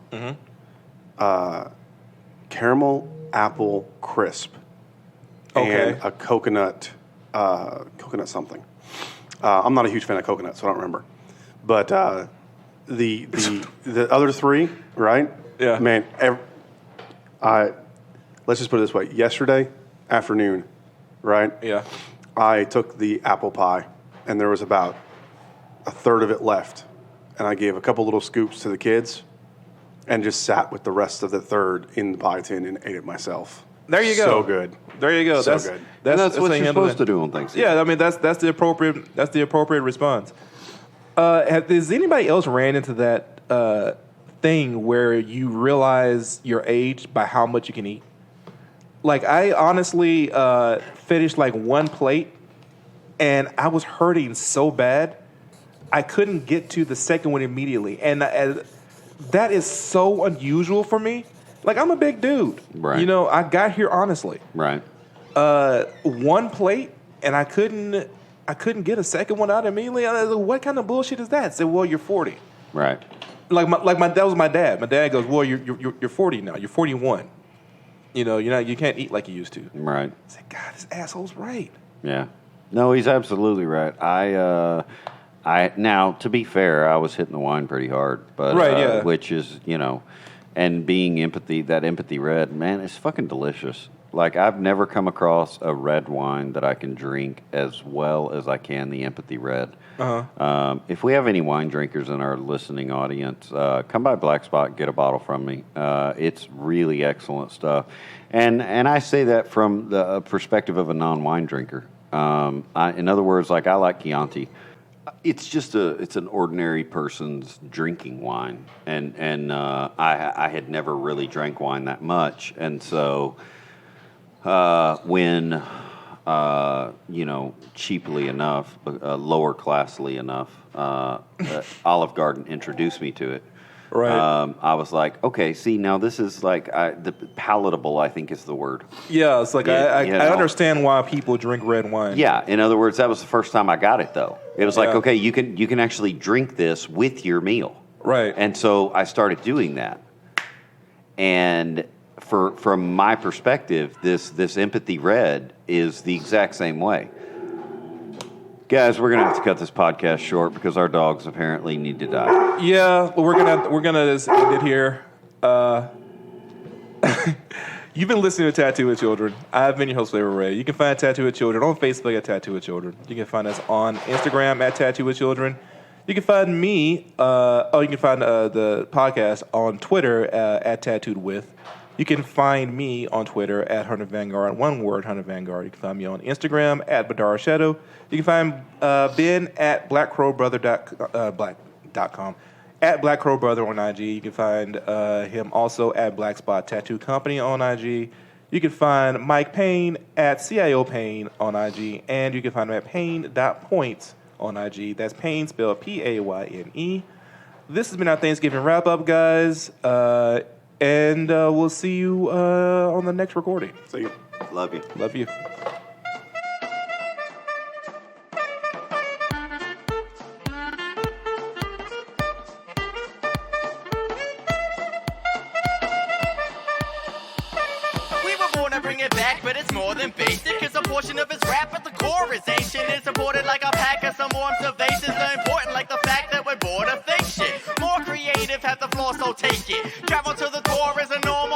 D: caramel apple crisp, and a coconut something. I'm not a huge fan of coconut, so I don't remember. But the other 3, right?
B: Yeah.
D: Man, let's just put it this way. Yesterday afternoon, right?
B: Yeah.
D: I took the apple pie, and there was about a third of it left. And I gave a couple little scoops to the kids and just sat with the rest of the third in the pie tin and ate it myself.
B: There you go.
D: So good.
B: There you go.
D: So good.
C: That's what you're supposed to do on Thanksgiving.
B: Yeah, I mean that's the appropriate response. Has anybody else ran into that thing where you realize your age by how much you can eat. Like, I honestly finished like one plate, and I was hurting so bad, I couldn't get to the second one immediately. And that is so unusual for me. Like, I'm a big dude.
C: Right.
B: You know, I got here honestly.
C: Right.
B: One plate, and I couldn't get a second one out immediately. I was like, what kind of bullshit is that? I said, well, you're 40.
C: Right.
B: That was my dad. My dad goes, well, you're 40 now. You're 41. You know, you can't eat like you used to.
C: Right.
B: I said, God, this asshole's right.
C: Yeah. No, he's absolutely right. Now, to be fair, I was hitting the wine pretty hard, but
B: right, yeah.
C: Which is, you know, and being that empathy red, man, it's fucking delicious. Like, I've never come across a red wine that I can drink as well as I can the empathy red.
B: Uh-huh.
C: If we have any wine drinkers in our listening audience, come by Black Spot and get a bottle from me. It's really excellent stuff. And I say that from the perspective of a non-wine drinker. In other words, like, I like Chianti. It's just it's an ordinary person's drinking wine. And I had never really drank wine that much. And so when, you know, cheaply enough, lower classly enough, Olive Garden introduced me to it.
B: Right.
C: I was like, okay, see, now this is like, the palatable, I think is the word.
B: Yeah, it's like, I understand why people drink red wine.
C: Yeah, in other words, that was the first time I got it, though. It was like, okay, you can actually drink this with your meal.
B: Right.
C: And so I started doing that. And from my perspective, this empathy red is the exact same way. Guys, we're gonna have to cut this podcast short because our dogs apparently need to die.
B: Yeah, but we're gonna just end it here. You've been listening to Tattoo with Children. I've been your host, Flavor Ray. You can find Tattoo with Children on Facebook at Tattoo with Children. You can find us on Instagram at Tattoo with Children. You can find me. You can find the podcast on Twitter at Tattooed With. You can find me on Twitter at Hunter Vanguard, one word, Hunter Vanguard. You can find me on Instagram at Badara Shadow. You can find Ben at blackcrowbrother.com, at Black Crow Brother on IG. You can find him also at Black Spot Tattoo Company on IG. You can find Mike Payne at CIO Payne on IG, and you can find him at Payne.points on IG. That's Payne spelled Payne. This has been our Thanksgiving wrap-up, guys. And we'll see you on the next recording.
D: See you.
C: Love you.
B: Love you.
A: We were born to bring it back, but it's more than basic. It's a portion of his rap at the core is ancient. It's imported like a pack of some more observations are important, like the fact that we're bored of fake shit. More creative, have the floor, so take it. Travel to the core is a normal